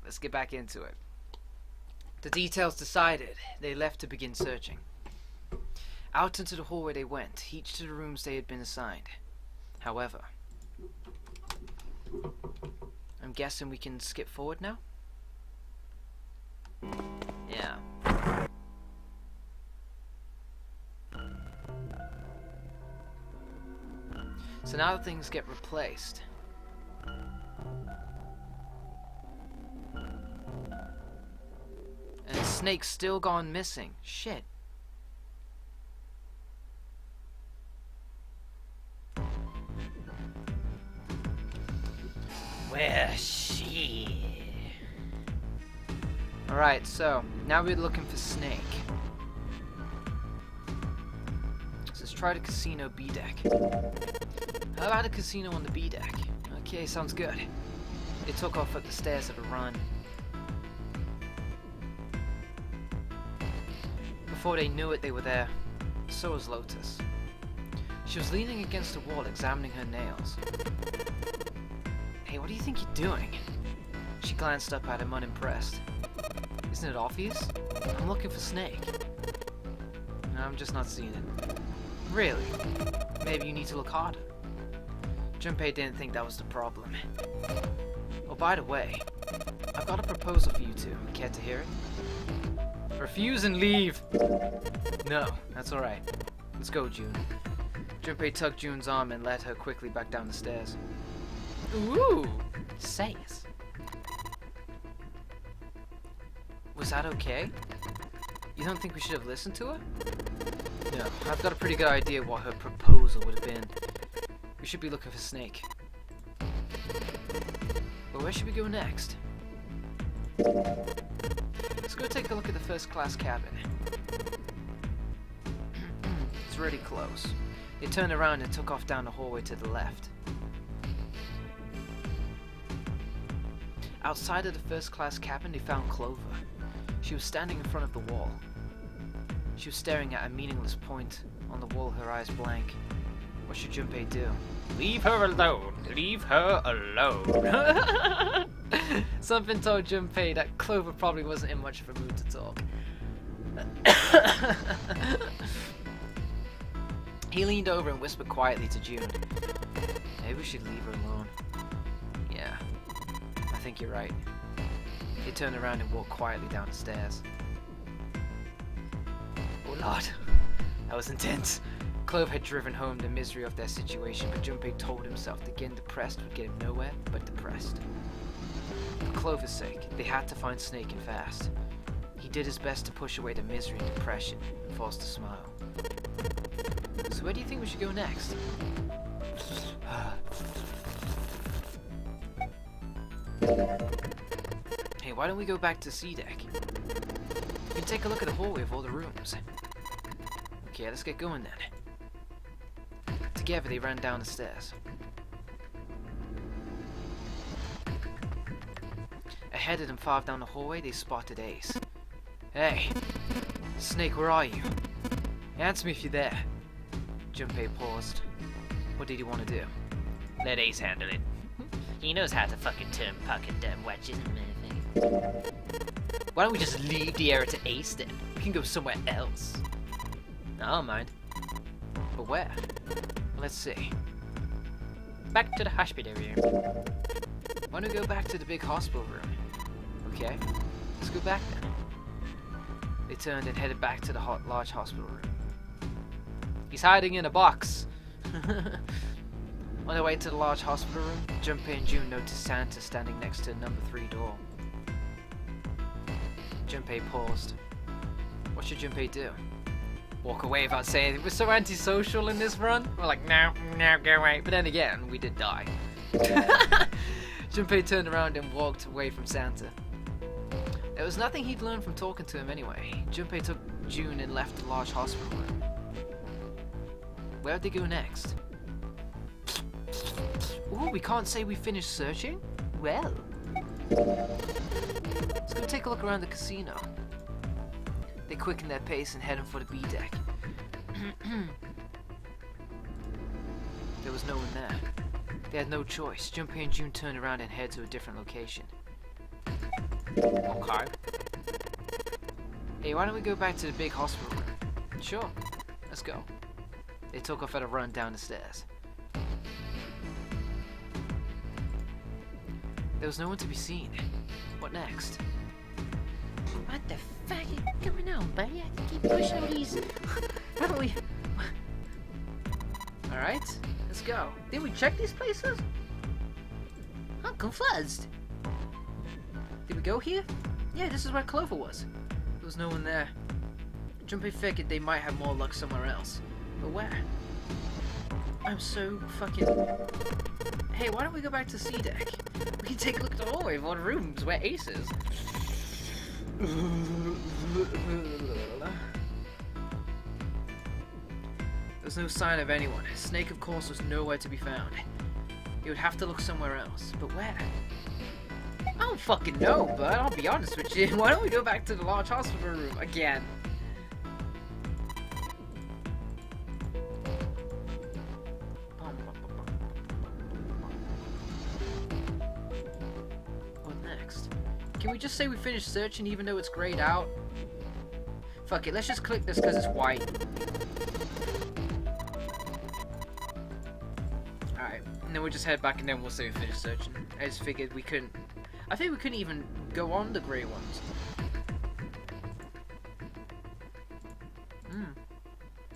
let's get back into it. The details decided, they left to begin searching. Out into the hallway they went, each to the rooms they had been assigned. However, I'm guessing we can skip forward now? Yeah. So now that things get replaced. And Snake's still gone missing. Shit. Where's she? Alright, so now we're looking for Snake. So let's try the casino B deck. How about a casino on the B deck? Okay, sounds good. They took off up the stairs at a run. Before they knew it, they were there. So was Lotus. She was leaning against the wall, examining her nails. Hey, what do you think you're doing? She glanced up at him, unimpressed. Isn't it obvious? I'm looking for Snake. No, I'm just not seeing it. Really? Maybe you need to look harder. Junpei didn't think that was the problem. Oh, by the way, I've got a proposal for you two. Care to hear it? Refuse and leave! No, that's alright. Let's go, June. Junpei tugged June's arm and led her quickly back down the stairs. Ooh! Say it. Was that okay? You don't think we should have listened to her? No, I've got a pretty good idea what her proposal would have been. We should be looking for Snake. But where should we go next? Let's go take a look at the first class cabin. It's really close. They turned around and took off down the hallway to the left. Outside of the first class cabin, they found Clover. She was standing in front of the wall. She was staring at a meaningless point on the wall, her eyes blank. What should Junpei do? Leave her alone. Leave her alone. Something told Junpei that Clover probably wasn't in much of a mood to talk. He leaned over and whispered quietly to June. Maybe we should leave her alone. Yeah, I think you're right. He turned around and walked quietly down the stairs. Oh lord, that was intense. Clove had driven home the misery of their situation, but Junpei told himself that getting depressed would get him nowhere but depressed. For Clover's sake, they had to find Snake and fast. He did his best to push away the misery and depression and forced a smile. So where do you think we should go next? Hey, why don't we go back to C deck? You can take a look at the hallway of all the rooms. Okay, let's get going then. Together they ran down the stairs. Ahead of them, far down the hallway, they spotted Ace. Hey, Snake, where are you? Answer me if you're there. Junpei paused. What did he want to do? Let Ace handle it. He knows how to fucking turn pocket damn wedges and everything. Why don't we just leave the area to Ace then? We can go somewhere else. I don't mind. But where? Let's see. Back to the hospital room. Why don't we go back to the big hospital room? Okay, let's go back then. They turned and headed back to the large hospital room. He's hiding in a box. On their way to the large hospital room, Junpei and June noticed Santa standing next to number 3 door. Junpei paused. What should Junpei do? Walk away without saying anything? We're so antisocial in this run. We're like, no, go away. But then again, we did die. Junpei turned around and walked away from Santa. There was nothing he'd learned from talking to him anyway. Junpei took June and left the large hospital room. Where'd they go next? Ooh, we can't say we finished searching? Well. Let's go take a look around the casino. They quickened their pace and headed for the B deck. There was no one there. They had no choice. Junpei and June turned around and headed to a different location. Okay. Hey, why don't we go back to the big hospital room? Sure. Let's go. They took off at a run down the stairs. There was no one to be seen. What next? What the fuck is going on, buddy? I can keep pushing these. Haven't we? Alright, let's go. Did we check these places? I'm confused. Did we go here? Yeah, this is where Clover was. There was no one there. Jumpy figured they might have more luck somewhere else. But where? I'm so fucking... Hey, why don't we go back to C deck? We can take a look at the hallway of all the rooms where Ace is. There's no sign of anyone. Snake, of course, was nowhere to be found. You would have to look somewhere else. But where? I don't fucking know, but I'll be honest with you. Why don't we go back to the large hospital room again? What next? Can we just say we finished searching even though it's grayed out? Fuck it, let's just click this because it's white. Alright, and then we'll just head back and then we'll say we finished searching. I just figured we couldn't... I think we couldn't even go on the grey ones.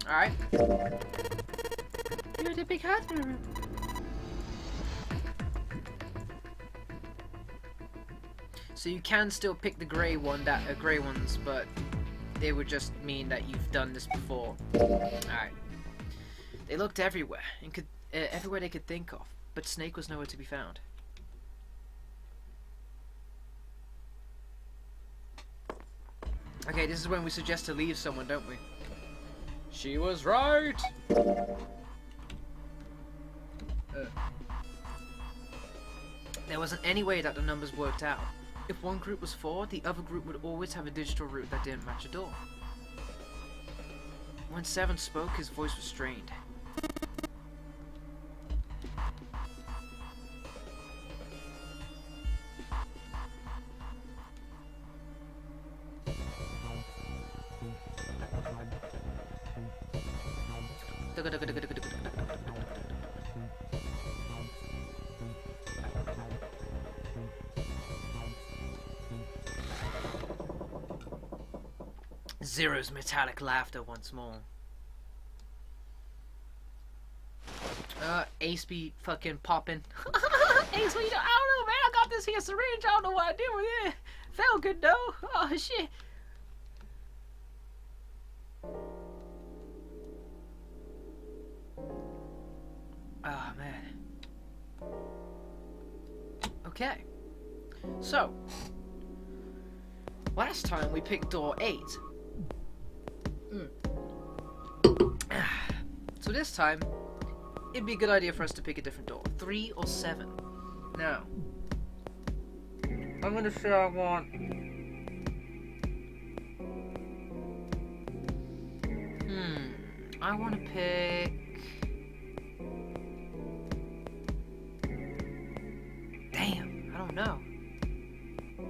Alright. You're the big hospital room. So you can still pick the grey one, grey ones, but they would just mean that you've done this before. Alright. They looked everywhere, and could everywhere they could think of, but Snake was nowhere to be found. Okay, this is when we suggest to leave someone, don't we? She was right! There wasn't any way that the numbers worked out. If one group was 4, the other group would always have a digital route that didn't match a door. When 7 spoke, his voice was strained. Zero's metallic laughter once more. Ace be fucking popping. Ace, what you know? I don't know, man. I got this here syringe. I don't know what I did with it. Felt good though. Oh shit. Oh man. Okay. So, last time we picked door 8. So this time, it'd be a good idea for us to pick a different door. 3 or 7. Now, I'm gonna say I want... I want to pick... Damn, I don't know.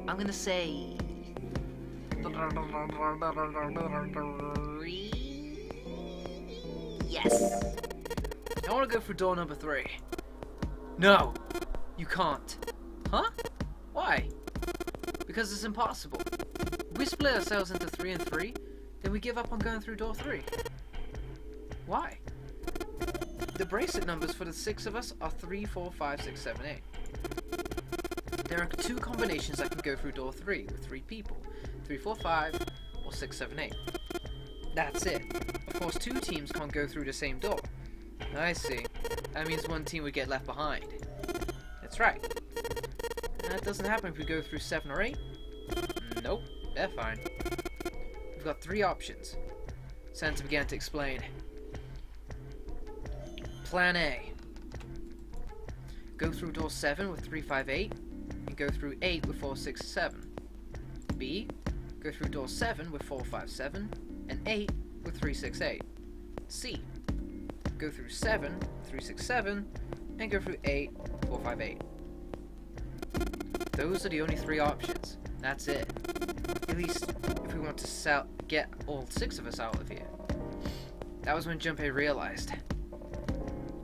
I'm gonna say... Yes! I want to go for door number 3. No! You can't. Huh? Why? Because it's impossible. If we split ourselves into 3 and 3, then we give up on going through door 3. Why? The bracelet numbers for the 6 of us are 3, 4, 5, 6, 7, 8. There are 2 combinations that can go through door 3 with 3 people. 3, 4, 5, or 6, 7, 8. That's it. Of course, 2 teams can't go through the same door. I see. That means one team would get left behind. That's right. That doesn't happen if we go through 7 or 8. Nope, they're fine. We've got 3 options. Santa began to explain. Plan A. Go through door 7 with 3, 5, 8, and go through 8 with 4, 6, 7. B. Go through door 7 with 4, 5, 7, and 8 with 3, 6, 8. C. Go through 7, 3, 6, 7, and go through 8, 4, 5, 8. Those are the only 3 options. That's it. At least if we want to get all 6 of us out of here. That was when Junpei realized.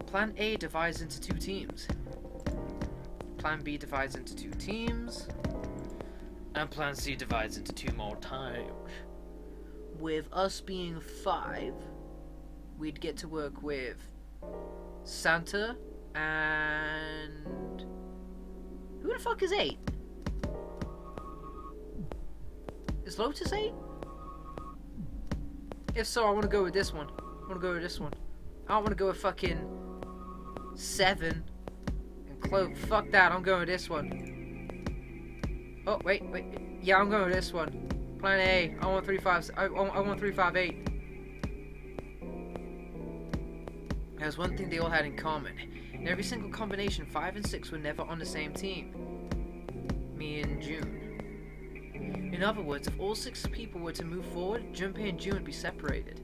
Plan A divides into 2 teams. Plan B divides into 2 teams. And Plan C divides into 2 more times. With us being 5, we'd get to work with Santa and... Who the fuck is 8? Is Lotus 8? If so, I want to go with this one. I want to go with this one. I don't want to go with fucking 7 and Cloak. Fuck that, I'm going with this one. Oh, wait. Yeah, I'm going with this one. Plan A. I want 3-5. I want 3-5-8. There's one thing they all had in common. In every single combination, 5 and 6 were never on the same team. Me and June. In other words, if all 6 people were to move forward, Junpei and June would be separated.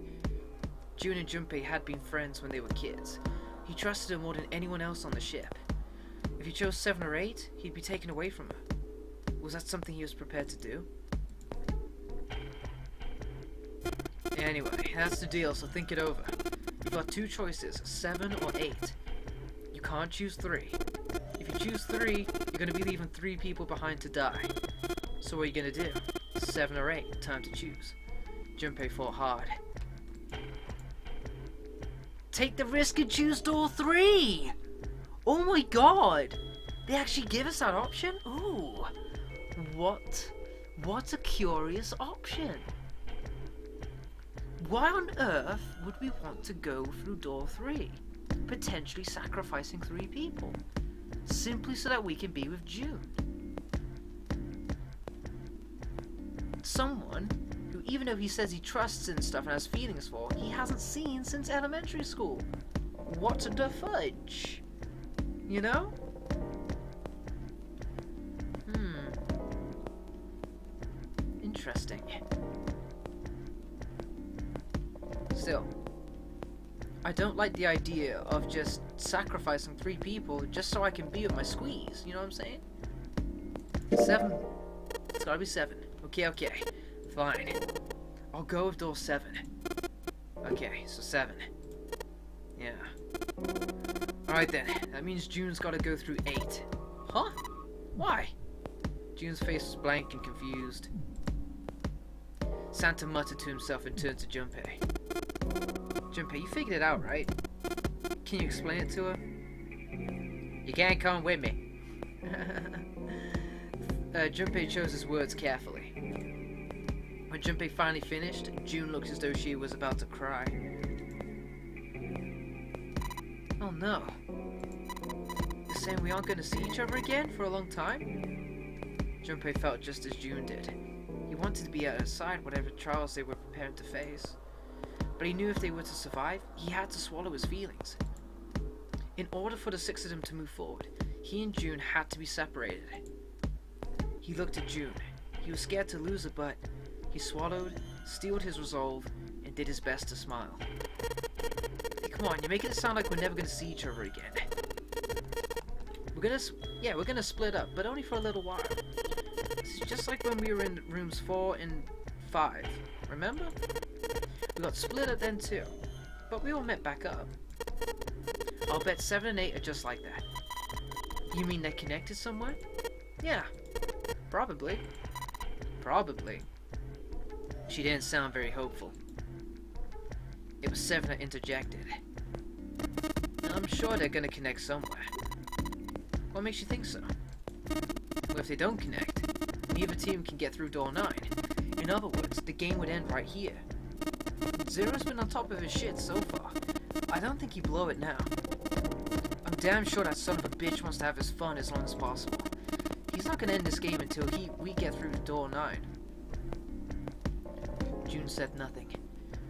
June and Junpei had been friends when they were kids. He trusted her more than anyone else on the ship. If he chose 7 or 8, he'd be taken away from her. Was that something he was prepared to do? Anyway, that's the deal, so think it over. You've got 2 choices, 7 or 8. You can't choose 3. If you choose 3, you're going to be leaving 3 people behind to die. So what are you going to do? 7 or 8, time to choose. Junpei fought hard. Take the risk and choose door 3! Oh my god! They actually give us that option? Ooh! What a curious option! Why on earth would we want to go through door 3? Potentially sacrificing 3 people. Simply so that we can be with June. Someone who, even though he says he trusts and stuff and has feelings for, he hasn't seen since elementary school. What the fudge? You know? Interesting. Still, I don't like the idea of just sacrificing 3 people just so I can be with my squeeze, you know what I'm saying? 7. It's gotta be 7. Okay. Fine. I'll go with door 7. Okay, so 7. Yeah. Alright then, that means June's gotta go through 8. Huh? Why? June's face was blank and confused. Santa muttered to himself and turned to Junpei. Junpei, you figured it out, right? Can you explain it to her? You can't come with me. Junpei chose his words carefully. When Junpei finally finished, June looked as though she was about to cry. Oh no. You're saying we aren't going to see each other again for a long time? Junpei felt just as June did. He wanted to be at her side whatever trials they were preparing to face. But he knew if they were to survive, he had to swallow his feelings. In order for the 6 of them to move forward, he and June had to be separated. He looked at June. He was scared to lose her, but he swallowed, steeled his resolve, and did his best to smile. Hey, come on, you're making it sound like we're never going to see each other again. We're gonna split up, but only for a little while. This is just like when we were in rooms 4 and 5, remember? We got split up then too, but we all met back up. I'll bet 7 and 8 are just like that. You mean they're connected somewhere? Yeah, probably. Probably. She didn't sound very hopeful. It was 7 that interjected. I'm sure they're gonna connect somewhere. What makes you think so? Well, if they don't connect, neither team can get through door 9. In other words, the game would end right here. Zero's been on top of his shit so far. I don't think he'd blow it now. I'm damn sure that son of a bitch wants to have his fun as long as possible. He's not gonna end this game until we get through door 9. June said nothing.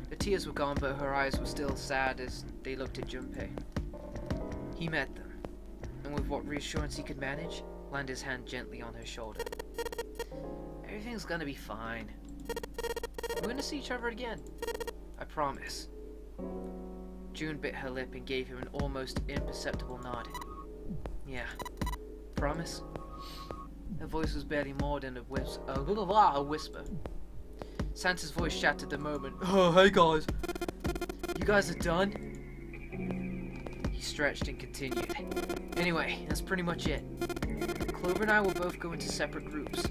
The tears were gone, but her eyes were still sad as they looked at Junpei. He met them, and with what reassurance he could manage, landed his hand gently on her shoulder. Everything's gonna be fine. We're gonna see each other again. I promise. June bit her lip and gave him an almost imperceptible nod. Yeah. Promise? Her voice was barely more than a whisper. Santa's voice shattered the moment. Oh, hey guys. You guys are done? He stretched and continued. Anyway, that's pretty much it. Clover and I will both go into separate groups.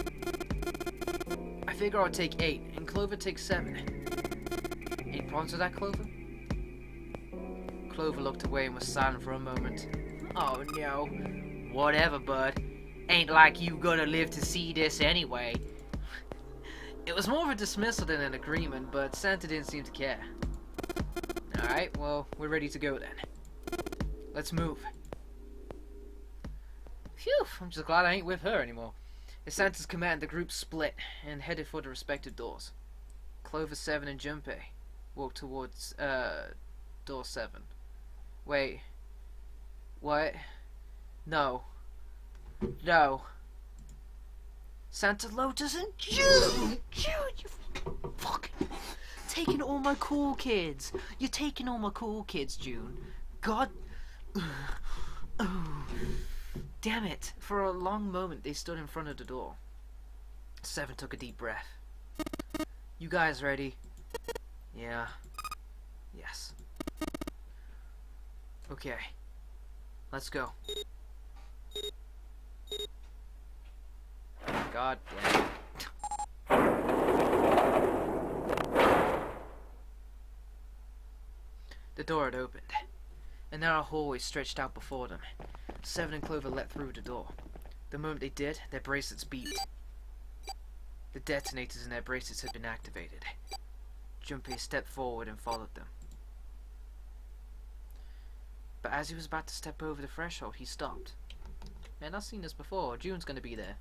I figure I'll take 8, and Clover takes 7. Any problems with that, Clover? Clover looked away and was silent for a moment. Oh no. Whatever, bud. Ain't like you gonna live to see this anyway. It was more of a dismissal than an agreement, but Santa didn't seem to care. Alright, well, we're ready to go then. Let's move. Phew, I'm just glad I ain't with her anymore. At Santa's command, the group split and headed for the respective doors. Clover 7 and Junpei walked towards, door 7. Wait. What? No. No. Santa Lotus and June! June, you fucking taking all my cool kids. You're taking all my cool kids, June. God. Oh. Damn it. For a long moment, they stood in front of the door. 7 took a deep breath. You guys ready? Yeah. Yes. Okay. Let's go. God damn it. The door had opened, and now a hallway stretched out before them. 7 and Clover let through the door. The moment they did, their bracelets beeped. The detonators in their bracelets had been activated. Junpei stepped forward and followed them. But as he was about to step over the threshold, he stopped. Man, I've seen this before. June's gonna be there.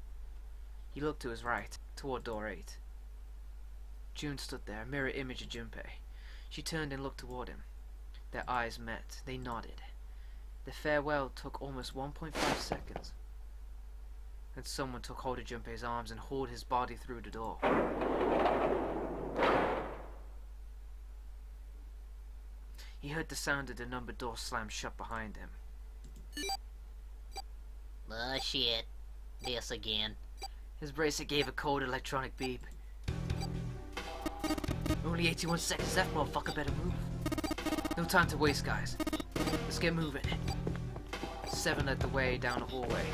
He looked to his right, toward door 8. June stood there, a mirror image of Junpei. She turned and looked toward him. Their eyes met. They nodded. The farewell took almost 1.5 seconds. Then someone took hold of Junpei's arms and hauled his body through the door. He heard the sound of the numbered door slam shut behind him. Oh shit. This again. His bracelet gave a cold electronic beep. Only 81 seconds left, motherfucker, better move. No time to waste, guys. Let's get moving. 7 led the way down the hallway.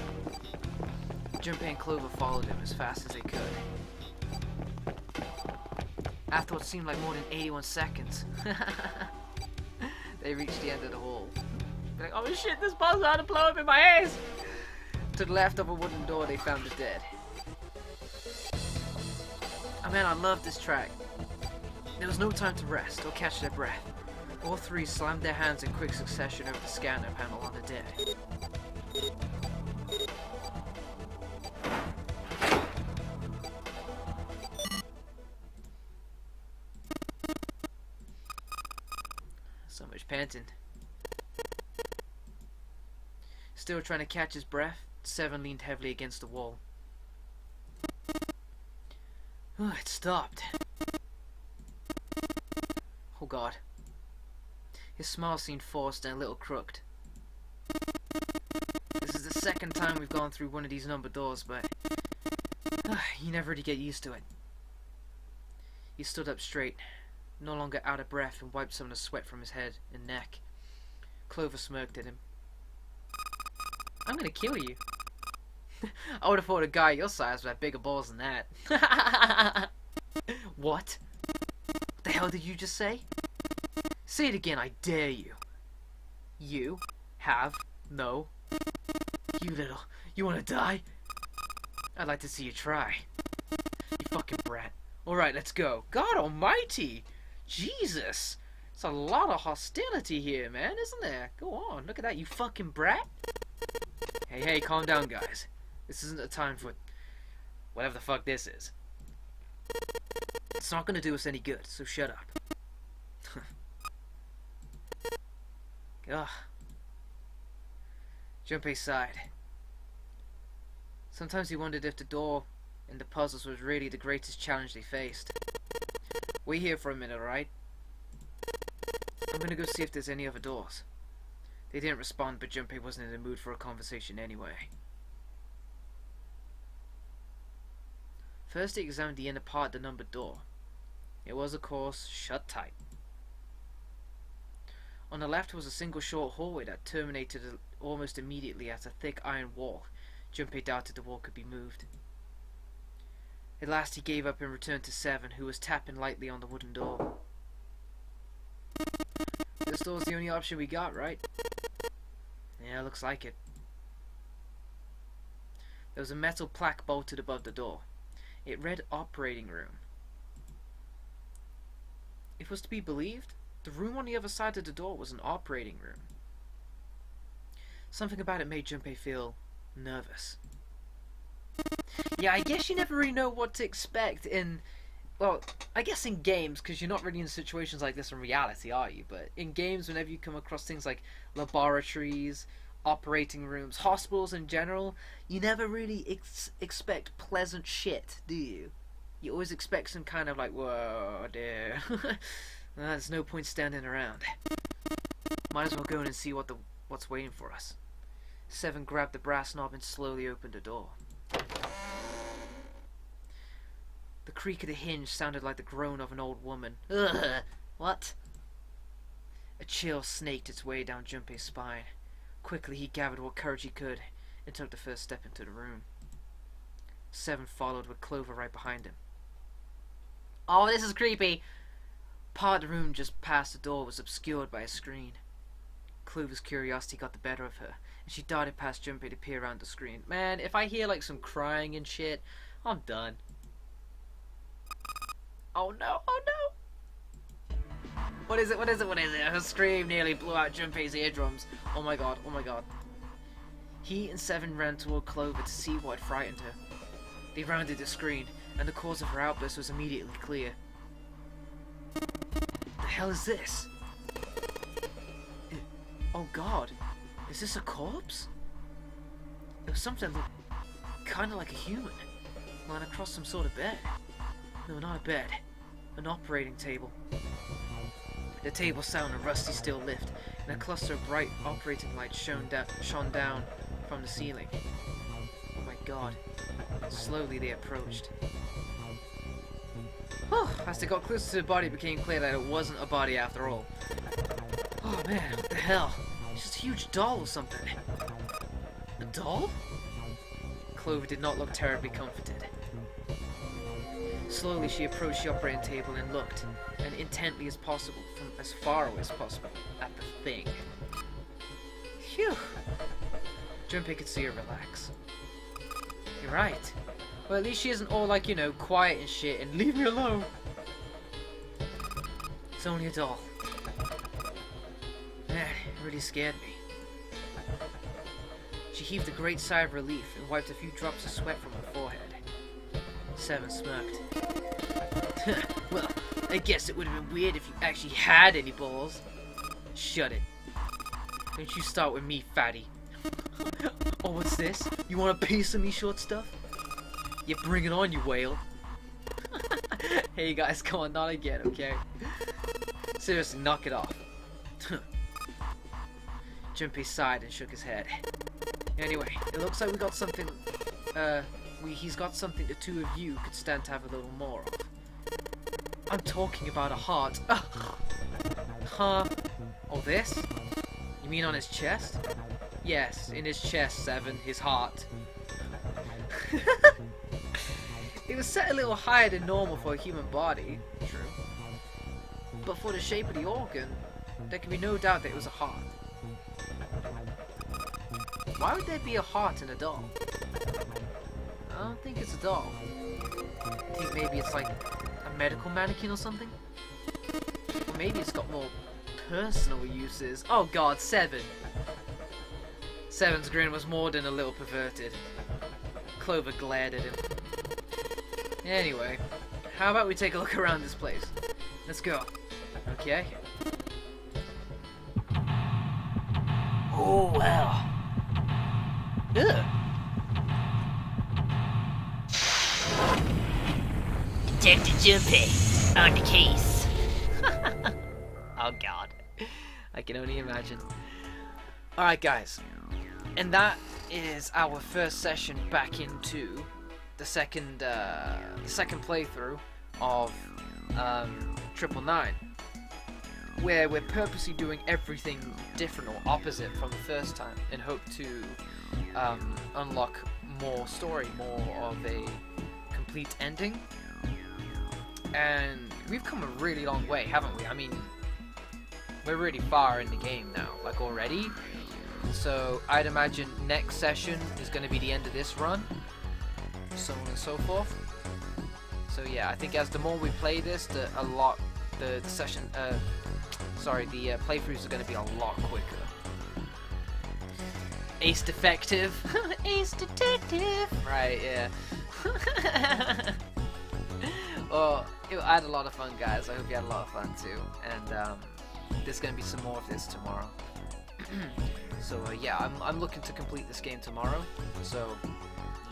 Junpei and Clover followed him as fast as they could. After what seemed like more than 81 seconds, they reached the end of the hall. They're like, oh shit, this bomb's about to blow up in my ass! To the left of a wooden door, they found the dead. Oh man, I love this track. There was no time to rest or catch their breath. All 3 slammed their hands in quick succession over the scanner panel on the dead. So much panting. Still trying to catch his breath, 7 leaned heavily against the wall. Oh, it stopped. Oh god. His smile seemed forced and a little crooked. This is the second time we've gone through one of these numbered doors, but you never really get used to it. He stood up straight, no longer out of breath, and wiped some of the sweat from his head and neck. Clover smirked at him. I'm gonna kill you. I would have thought a guy your size would have bigger balls than that. What? What the hell did you just say? Say it again, I dare you. You have no... You wanna die? I'd like to see you try. You fucking brat. Alright, let's go. God almighty! Jesus! It's a lot of hostility here, man, isn't there? Go on, look at that, you fucking brat. Hey, calm down, guys. This isn't the time for whatever the fuck this is. It's not gonna do us any good, so shut up. Ugh. Junpei sighed. Sometimes he wondered if the door and the puzzles was really the greatest challenge they faced. Wait here for a minute, alright? I'm gonna go see if there's any other doors. They didn't respond, but Junpei wasn't in the mood for a conversation anyway. First he examined the inner part of the numbered door. It was, of course, shut tight. On the left was a single short hallway that terminated almost immediately at a thick iron wall. Junpei doubted the wall could be moved. At last he gave up and returned to Seven, who was tapping lightly on the wooden door. This door's the only option we got, right? Yeah, looks like it. There was a metal plaque bolted above the door. It read operating room. If it was to be believed, the room on the other side of the door was an operating room. Something about it made Junpei feel nervous. Yeah, I guess you never really know what to expect in... Well, I guess in games, because you're not really in situations like this in reality, are you? But in games, whenever you come across things like laboratories, operating rooms, hospitals in general, you never really expect pleasant shit, do you? You always expect some kind of like, whoa, there. There's no point standing around. Might as well go in and see what's waiting for us. Seven grabbed the brass knob and slowly opened the door. The creak of the hinge sounded like the groan of an old woman. Ugh! What? A chill snaked its way down Junpei's spine. Quickly he gathered what courage he could and took the first step into the room. Seven followed with Clover right behind him. Oh, this is creepy! Part of the room just past the door was obscured by a screen. Clover's curiosity got the better of her, and she darted past Junpei to peer around the screen. Man, if I hear like some crying and shit, I'm done. Oh no, oh no! What is it, what is it, what is it? Her scream nearly blew out Junpei's eardrums. Oh my god, oh my god. He and Seven ran toward Clover to see what had frightened her. They rounded the screen, and the cause of her outburst was immediately clear. The hell is this? Oh god, is this a corpse? It was something that looked kinda like a human, lying across some sort of bed. No, not a bed. An operating table. The table sat on a rusty steel lift, and a cluster of bright operating lights shone down from the ceiling. Oh my god. Slowly they approached. As they got closer to the body, it became clear that it wasn't a body after all. Oh man, what the hell? It's just a huge doll or something. A doll? Clover did not look terribly comforted. Slowly she approached the operating table and looked, and intently as possible, from as far away as possible, at the thing. Phew! Junpei could see her relax. You're right. Well, at least she isn't all like, you know, quiet and shit, and leave me alone! It's only a doll. Man, it really scared me. She heaved a great sigh of relief and wiped a few drops of sweat from her forehead. Seven smirked. Well, I guess it would have been weird if you actually had any balls. Shut it. Don't you start with me, fatty. Oh, what's this? You want a piece of me, short stuff? Yeah, bring it on, you whale. Hey guys, come on, not again, okay? Seriously, knock it off. Junpei sighed and shook his head. Anyway, it looks like we got something, he's got something the two of you could stand to have a little more of. I'm talking about a heart. Huh? Oh, this? You mean on his chest? Yes, in his chest, Seven, his heart. It was set a little higher than normal for a human body, true. But for the shape of the organ, there can be no doubt that it was a heart. Why would there be a heart in a doll? I don't think it's a doll. I think maybe it's like a medical mannequin or something? Or maybe it's got more personal uses. Oh god, Seven! Seven's grin was more than a little perverted. Clover glared at him. Anyway, how about we take a look around this place? Let's go. Okay? Oh, wow. Ugh. Detective Junpei on the case. Oh god. I can only imagine. Alright guys, and that is our first session back into the second playthrough of 999, where we're purposely doing everything different or opposite from the first time in hope to unlock more story, more of a complete ending. And we've come a really long way, haven't we? I mean, we're really far in the game now, like already. So I'd imagine next session is going to be the end of this run, so on and so forth. So yeah, I think as the more we play this, the playthroughs are going to be a lot quicker. Ace Defective. Ace Detective. Right, yeah. Oh, I had a lot of fun, guys. I hope you had a lot of fun too. And there's going to be some more of this tomorrow. So yeah, I'm looking to complete this game tomorrow. So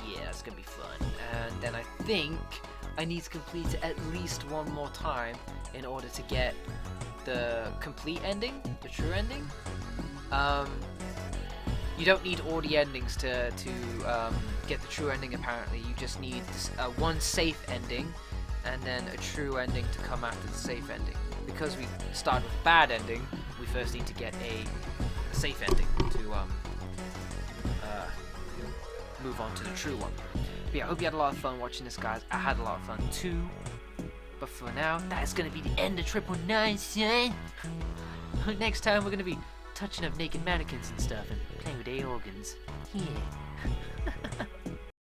yeah, it's going to be fun. And then I think I need to complete it at least one more time in order to get the complete ending, the true ending. You don't need all the endings to get the true ending, apparently. You just need one safe ending and then a true ending to come after the safe ending. Because we start with a bad ending, we first need to get a safe ending to move on to the true one. But yeah, I hope you had a lot of fun watching this, guys. I had a lot of fun too. But for now, that's gonna be the end of 999, son. Next time, we're gonna be touching up naked mannequins and stuff and playing with their organs. Yeah.